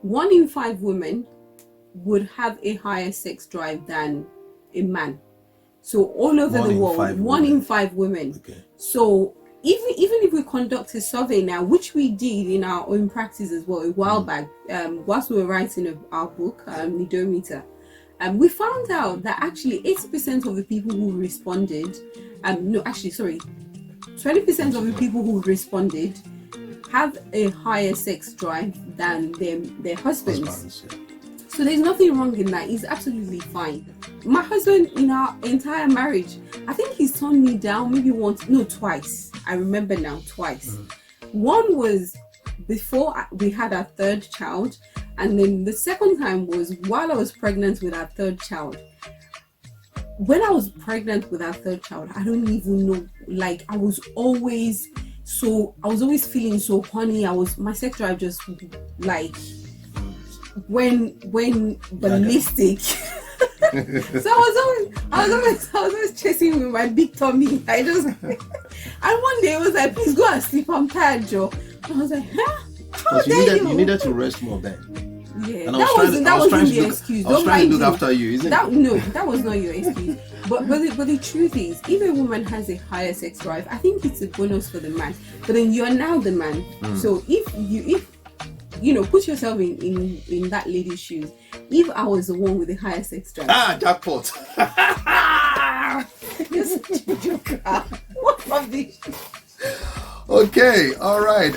1 in 5 women would have a higher sex drive than a man. So all over the world, 1 in 5 women. Okay. So even if we conduct a survey now, which we did in our own practice as well a while back, whilst we were writing our book, Nidometer, we found out that actually 80% of the people who responded, 20% of the people who responded have a higher sex drive than their husbands. So there's nothing wrong in that. It's absolutely fine. My husband, in our entire marriage, I think he's turned me down maybe twice. I remember now, twice. One was before we had our 3rd child, and then the second time was while I was pregnant with our 3rd child. When I was pregnant with our 3rd child, I don't even know, like I was always feeling so horny. My sex drive just like when ballistic. So I was always chasing with my big tummy. And one day it was like, please go and sleep, I'm tired, Joe. And I was like, huh? You needed to rest more then. Yeah, and that wasn't the excuse. I was trying to look after you, isn't it? No, that was not your excuse. But the truth is, if a woman has a higher sex drive, I think it's a bonus for the man. But then you are now the man. So if you know, put yourself in that lady's shoes. If I was the one with the higher sex drive. Jackpot. You're such a joker. What rubbish. Okay, all right.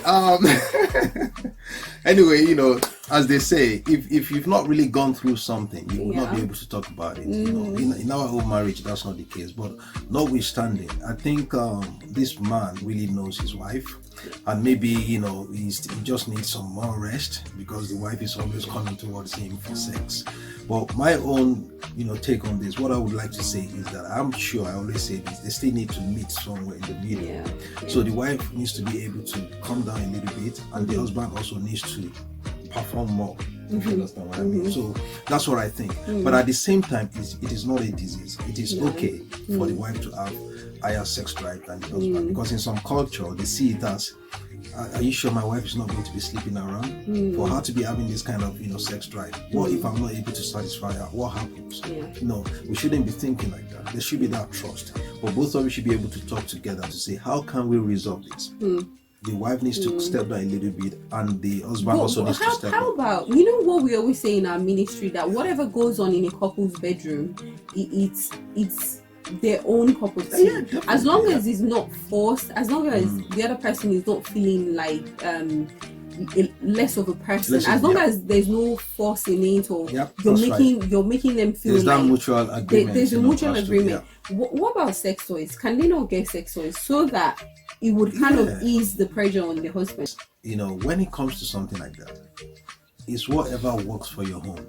Anyway, you know, as they say, if you've not really gone through something, you will not be able to talk about it. You know, in our own marriage, that's not the case. But notwithstanding, I think this man really knows his wife, and maybe, you know, he just needs some more rest because the wife is always coming towards him for sex. But my own, you know, take on this, what I would like to say is that I'm sure, I always say this, they still need to meet somewhere in the middle. Yeah. So the wife needs to be able to calm down a little bit, and the husband also needs to perform more. If you understand what I mean. So that's what I think. But at the same time, it is not a disease. It is okay for the wife to have higher sex drive than the husband, because in some culture they see it as, are you sure my wife is not going to be sleeping around? For her to be having this kind of, you know, sex drive, what if I'm not able to satisfy her? What happens? No, we shouldn't be thinking like that. There should be that trust, but both of you should be able to talk together to say, how can we resolve this? The wife needs to step down a little bit, and the husband also needs to step How up. about, you know what we always say in our ministry, that whatever goes on in a couple's bedroom, it's their own couple's thing. As long as it's not forced, as long as the other person is not feeling like less of a person, as long as there's no force in it, or you're making them feel there's like that mutual agreement. There's a mutual agreement. What about sex toys? Can they not get sex toys so that it would kind of ease the pressure on the husband? You know, when it comes to something like that, it's whatever works for your home.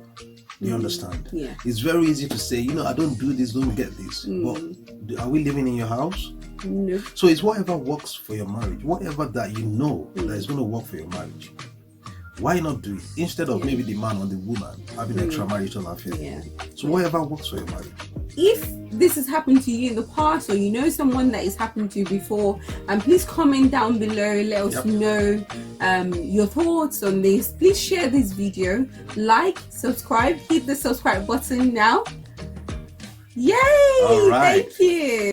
You understand? Yeah. It's very easy to say, you know, I don't do this, don't get this. But are we living in your house? No. So it's whatever works for your marriage, whatever that you know that is going to work for your marriage. Why not do it instead of maybe the man or the woman having extramarital affair? So whatever works for your marriage. If this has happened to you in the past, or you know someone that it's happened to before, please comment down below, let us know your thoughts on this. Please share this video, like, subscribe, hit the subscribe button now. Yay! All right. Thank you.